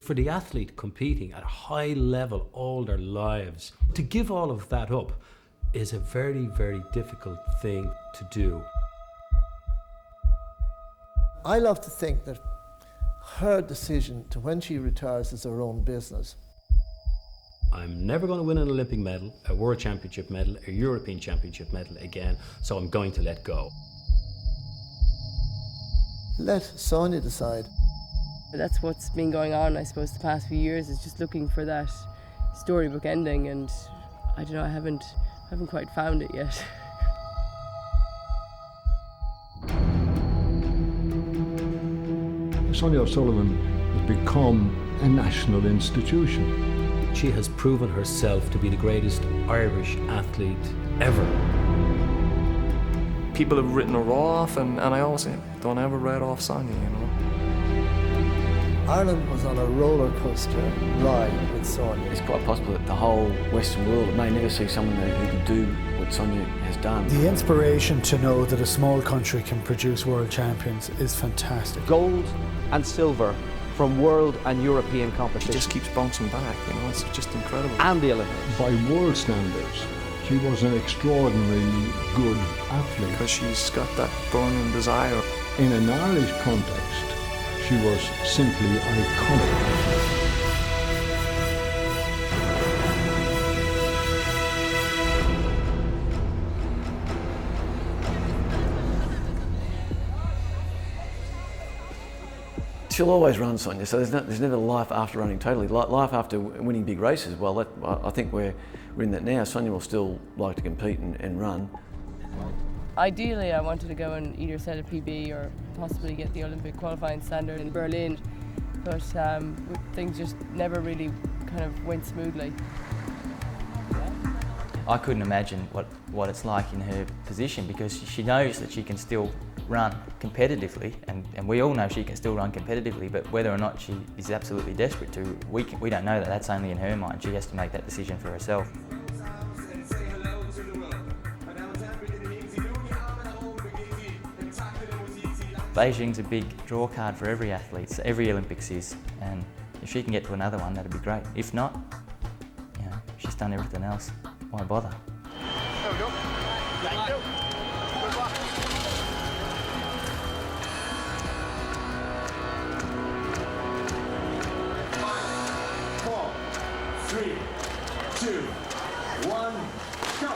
For the athlete competing at a high level all their lives, to give all of that up is a very, very difficult thing to do. I love to think that her decision to when she retires is her own business. I'm never going to win an Olympic medal, a World Championship medal, a European Championship medal again, so I'm going to let go. Let Sonia decide. That's what's been going on, I suppose, the past few years, is just looking for that storybook ending, and I don't know, I haven't quite found it yet. Sonia O'Sullivan has become a national institution. She has proven herself to be the greatest Irish athlete ever. People have written her off, and I always say, don't ever write off Sonia, you know. Ireland was on a roller coaster ride with Sonia. It's quite possible that the whole Western world may never see someone who can do what Sonia has done. The inspiration to know that a small country can produce world champions is fantastic. Gold and silver from world and European competition. She just keeps bouncing back, you know, it's just incredible. And the Olympics. By world standards, she was an extraordinarily good athlete. Because she's got that burning desire. In an Irish context, she was simply iconic. She'll always run, Sonia, so there's never life after running totally. Life after winning big races, well, I think we're in that now. Sonia will still like to compete and run. Ideally, I wanted to go and either set a PB or possibly get the Olympic qualifying standard in Berlin, but things just never really kind of went smoothly. I couldn't imagine what it's like in her position, because she knows that she can still run competitively, and we all know she can still run competitively, but whether or not she is absolutely desperate to, we don't know that. That's only in her mind. She has to make that decision for herself. Beijing's a big draw card for every athlete, so every Olympics is, and if she can get to another one, that'd be great. If not, you know, she's done everything else. Why bother? There we go. Thank you. Good luck. 5, 4, 3, 2, 1, go.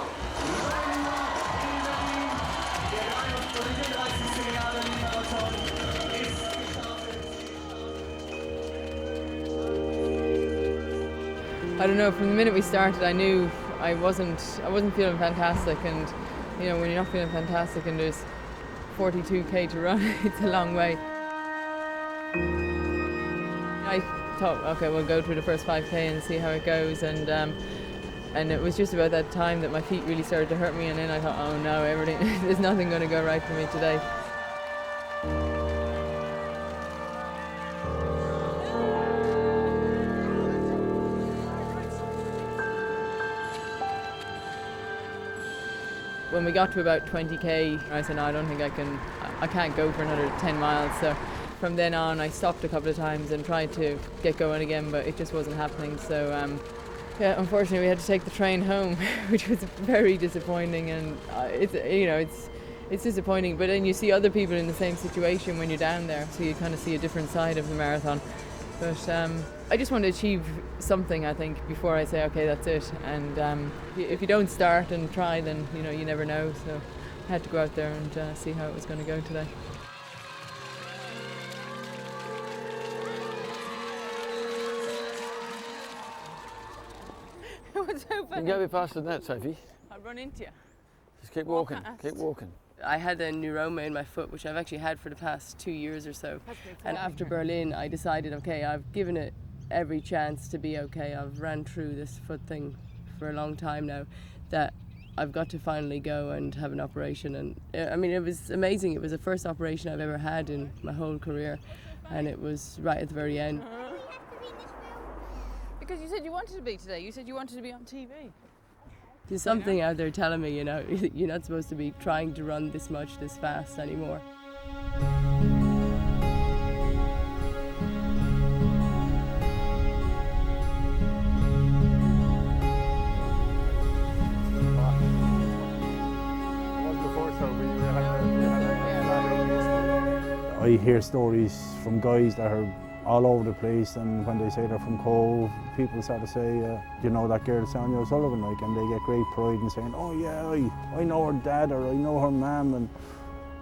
I don't know, from the minute we started, I knew I wasn't feeling fantastic, and you know, when you're not feeling fantastic and there's 42k to run, it's a long way. I thought, okay, we'll go through the first 5k and see how it goes, and it was just about that time that my feet really started to hurt me, and then I thought, oh no, there's nothing going to go right for me today. When we got to about 20k, I said, no, I don't think I can't go for another 10 miles. So from then on, I stopped a couple of times and tried to get going again, but it just wasn't happening. So yeah, unfortunately, we had to take the train home, which was very disappointing. And it's disappointing. But then you see other people in the same situation when you're down there, so you kind of see a different side of the marathon. But I just want to achieve something, I think, before I say, okay, that's it. And if you don't start and try, then you never know. So I had to go out there and see how it was going to go today. What's so funny? You can go a bit faster than that, Sophie. I'll run into you. Just keep walking, keep walking. I had a neuroma in my foot, which I've actually had for the past 2 years or so. And after Berlin, I decided, okay, I've given it every chance to be okay. I've ran through this foot thing for a long time now, that I've got to finally go and have an operation. And I mean, it was amazing. It was the first operation I've ever had in my whole career, and it was right at the very end. Because you said you wanted to be today. You said you wanted to be on TV. There's something out there telling me, you're not supposed to be trying to run this much, this fast anymore. I hear stories from guys that are all over the place, and when they say they're from Cove, people start to say, you know that girl Sonia O'Sullivan, like, and they get great pride in saying, oh yeah, I know her dad or I know her mum, and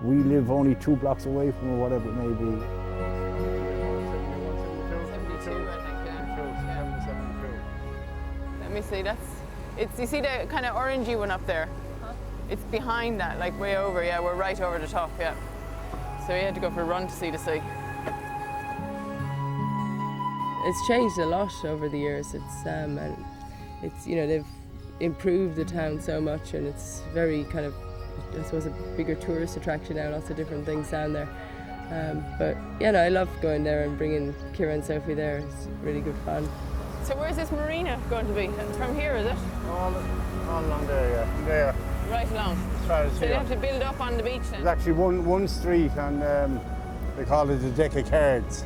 we live only 2 blocks away from her, whatever it may be. 72, I think, yeah. Let me see, you see the kind of orangey one up there? Huh? It's behind that, like way over, yeah, we're right over the top, yeah. So we had to go for a run to see the sea. It's changed a lot over the years. It's you know, they've improved the town so much, and it's very kind of, I suppose, a bigger tourist attraction now. Lots of different things down there. But yeah, no, I love going there and bringing Kira and Sophie there. It's really good fun. So where's this marina going to be? From here, is it? All along there, yeah, from there. Right along. As far as so here. They have to build up on the beach then? There's actually one street, and they call it the deck of cards.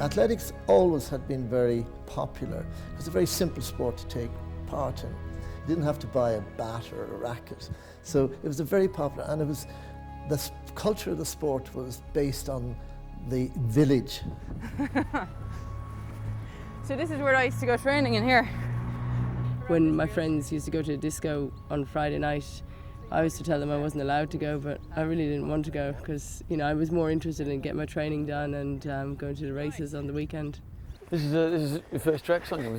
Athletics always had been very popular. It was a very simple sport to take part in. You didn't have to buy a bat or a racket. So it was a very popular, and it was, the culture of the sport was based on the village. So this is where I used to go training, in here. When my friends used to go to a disco on Friday night, I used to tell them I wasn't allowed to go, but I really didn't want to go because, you know, I was more interested in getting my training done and going to the races on the weekend. This is your first track, Sonia?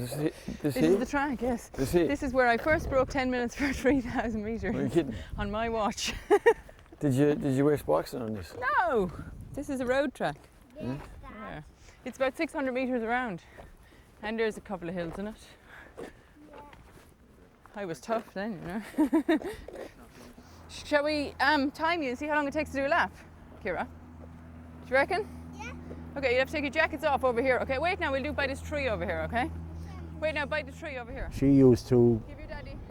This is the track, yes. This is where I first broke 10 minutes for 3,000 metres. Are you kidding? On my watch. Did you wear spikes on this? No! This is a road track. Yeah. It's about 600 metres around. And there's a couple of hills in it. I was tough then, you know. Shall we time you and see how long it takes to do a lap, Kira? Do you reckon? Yeah. Okay, you have to take your jackets off over here. Okay, wait now, we'll do it by this tree over here, okay? Wait now, by the tree over here. She used to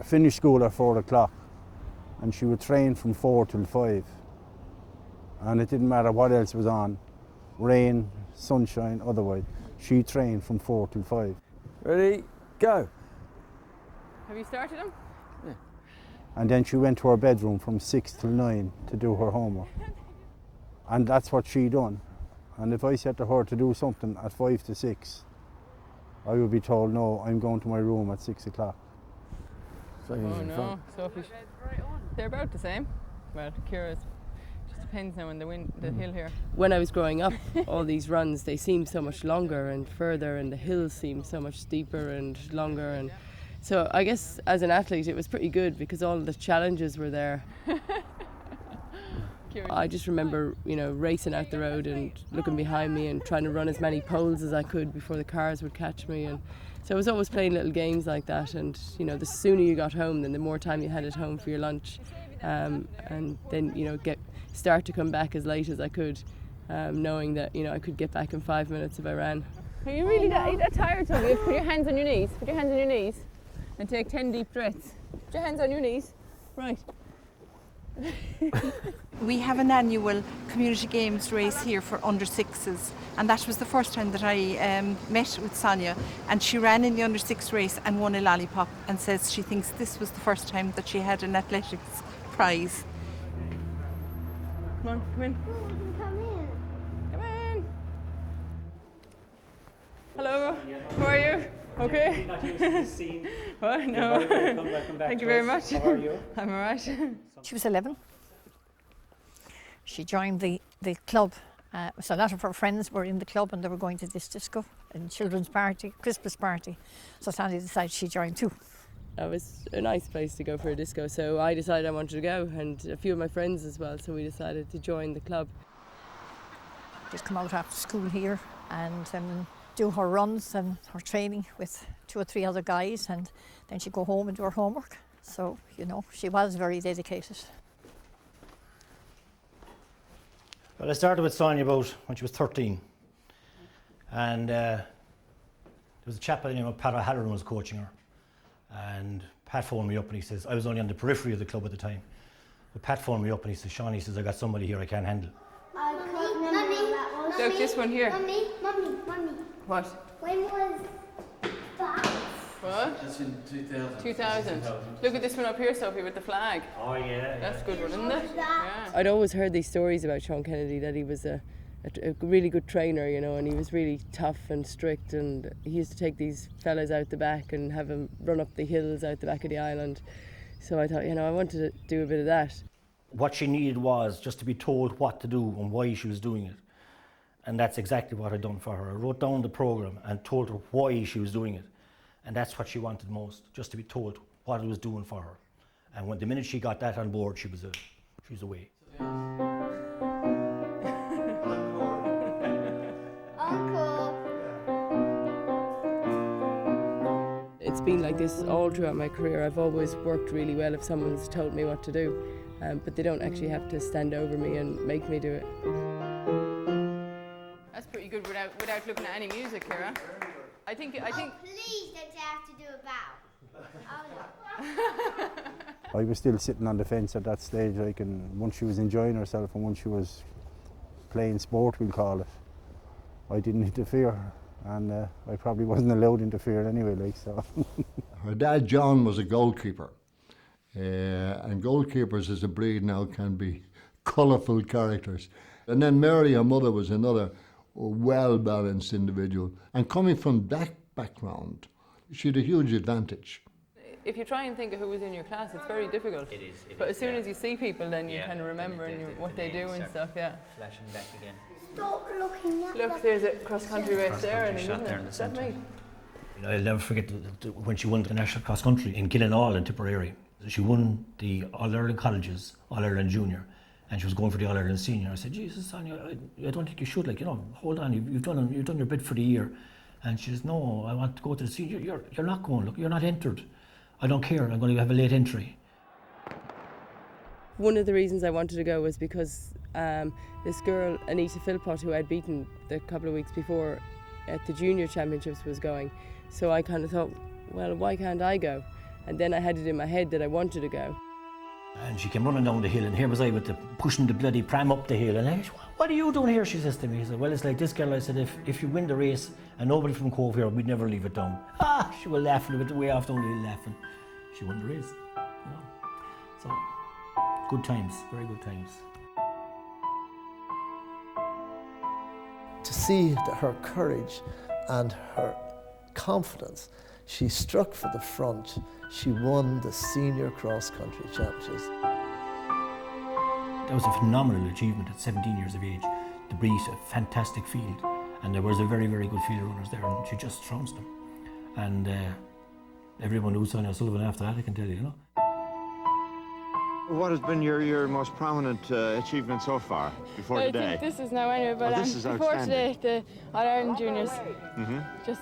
finish school at 4 o'clock, and she would train from 4 till 5. And it didn't matter what else was on, rain, sunshine, otherwise. She trained from 4 till 5. Ready, go. Have you started them? Yeah. And then she went to her bedroom from 6 till 9 to do her homework. And that's what she done. And if I said to her to do something at 5 to 6, I would be told, no, I'm going to my room at 6 o'clock. So no, Sophie. They're about the same. Well, Kira's just depends now on the hill here. When I was growing up, all these runs, they seemed so much longer and further, and the hills seemed so much steeper and longer. And so I guess as an athlete, it was pretty good because all the challenges were there. I just remember, you know, racing out the road and looking behind me and trying to run as many poles as I could before the cars would catch me. And so I was always playing little games like that. And, you know, the sooner you got home, then the more time you had at home for your lunch. And then, you know, start to come back as late as I could, knowing that, you know, I could get back in 5 minutes if I ran. Are you really that tired, Toby? Put your hands on your knees. Put your hands on your knees and take 10 deep breaths. Put your hands on your knees. Right. We have an annual community games race here for under sixes, and that was the first time that I met with Sonia, and she ran in the under six race and won a lollipop, and says she thinks this was the first time that she had an athletics prize. Come on, come in. Come in. Hello, how are you? Okay. Not used to this scene. What? No. Welcome back Thank you very much. How are you? I'm all right. She was 11. She joined the club. So a lot of her friends were in the club and they were going to this disco and children's party, Christmas party. So Sonia decided she joined too. It was a nice place to go for a disco, so I decided I wanted to go, and a few of my friends as well, so we decided to join the club. She'd come out after school here and do her runs and her training with 2 or 3 other guys, and then she'd go home and do her homework. So, you know, she was very dedicated. Well, I started with Sonia about when she was 13. And there was a chap by the name of Pat O'Halloran was coaching her. And Pat phoned me up and he says, I was only on the periphery of the club at the time. But Pat phoned me up and he says, Sean, he says, I got somebody here I can't handle. Look, this one here. Mummy. What? When was that? What? That's in 2000. 2000. Look at this one up here, Sophie, with the flag. Oh yeah. That's a good one, isn't it? Yeah. I'd always heard these stories about Sean Kennedy, that he was a really good trainer, you know, and he was really tough and strict, and he used to take these fellas out the back and have them run up the hills out the back of the island. So I thought, you know, I wanted to do a bit of that. What she needed was just to be told what to do and why she was doing it. And that's exactly what I'd done for her. I wrote down the programme and told her why she was doing it. And that's what she wanted most, just to be told what it was doing for her. And when the minute she got that on board, she was away. It's been like this all throughout my career. I've always worked really well if someone's told me what to do, but they don't actually have to stand over me and make me do it. That's pretty good without looking at any music, Kira. I think. Please don't you have to do a bow. Oh no. I was still sitting on the fence at that stage, like, and once she was enjoying herself and once she was playing sport, we'll call it, I didn't interfere, and I probably wasn't allowed to interfere anyway, like, so. Her dad, John, was a goalkeeper, and goalkeepers as a breed now can be colourful characters. And then Mary, her mother, was another well-balanced individual, and coming from that background, she had a huge advantage. If you try and think of who was in your class, it's very difficult. It is. But as soon as you see people, then you kind of remember what they do and stuff, yeah. Flashing back again. Stop looking at Look, there's a cross-country race there, and shot there in the is that me? I'll never forget when she won the national cross country in Gillinall in Tipperary. She won the All-Ireland Colleges, All-Ireland Junior, and she was going for the All-Ireland Senior. I said, Jesus, Sonia, I don't think you should, like, you know, hold on, you've done your bid for the year. And she says, no, I want to go to the senior. You're not going, look, you're not entered. I don't care, I'm going to have a late entry. One of the reasons I wanted to go was because this girl, Anita Philpott, who I'd beaten the couple of weeks before at the junior championships, was going. So I kind of thought, well, why can't I go? And then I had it in my head that I wanted to go. And she came running down the hill, and here was I with pushing the bloody pram up the hill. And I said, what are you doing here, she says to me. I said, well, it's like this girl. I said, if you win the race and nobody from Cove here, we'd never leave it down. She was laughing a bit way off down the hill, laughing. She won the race, you know. So, good times, very good times. To see her courage and her confidence, she struck for the front. She won the senior cross-country championships. That was a phenomenal achievement at 17 years of age. The Breeze, a fantastic field, and there was a very, very good field of runners there, and she just trounced them. And everyone knew Sonia Sullivan after that, I can tell you, you know. What has been your most prominent achievement so far before today? I think this is now anyway, but this is before today, the All-Ireland Juniors, just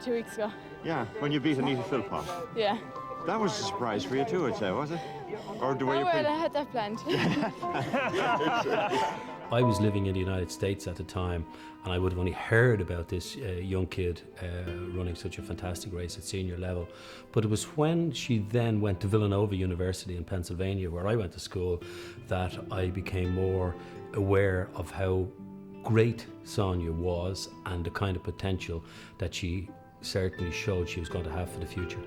2 weeks ago. Yeah, when you beat Anita Philpott. Yeah. That was a surprise for you too, I'd say, was it? Or the way you I had that planned. I was living in the United States at the time, and I would have only heard about this young kid running such a fantastic race at senior level. But it was when she then went to Villanova University in Pennsylvania, where I went to school, that I became more aware of how great Sonia was and the kind of potential that she certainly showed she was going to have for the future.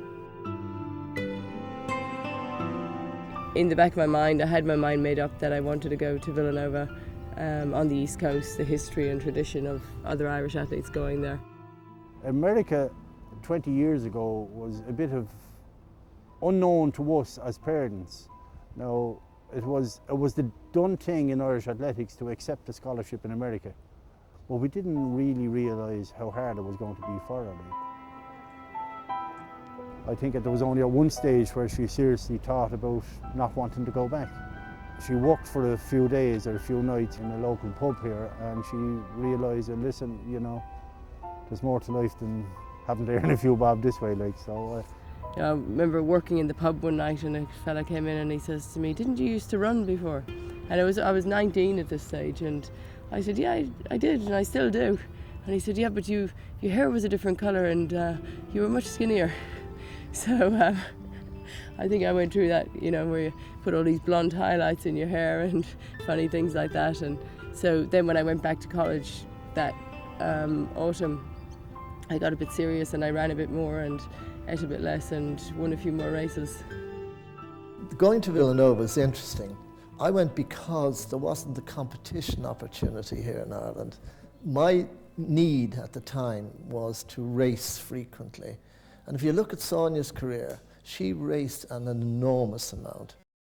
In the back of my mind, I had my mind made up that I wanted to go to Villanova on the East Coast, the history and tradition of other Irish athletes going there. America 20 years ago was a bit of unknown to us as parents. Now, it was the done thing in Irish athletics to accept a scholarship in America, but we didn't really realise how hard it was going to be for her. I think there was only at one stage where she seriously thought about not wanting to go back. She worked for a few days or a few nights in a local pub here, and she realised, listen, you know, there's more to life than having to earn a few bob this way, like, so. I remember working in the pub one night, and a fella came in and he says to me, "Didn't you used to run before?" And I was 19 at this stage, and I said, "Yeah, I did, and I still do." And he said, "Yeah, but your hair was a different colour, and you were much skinnier." So I think I went through that, you know, where you put all these blonde highlights in your hair and funny things like that. And so then when I went back to college that autumn, I got a bit serious and I ran a bit more, and ate a bit less and won a few more races. Going to Villanova is interesting. I went because there wasn't the competition opportunity here in Ireland. My need at the time was to race frequently. And if you look at Sonia's career, she raced an enormous amount.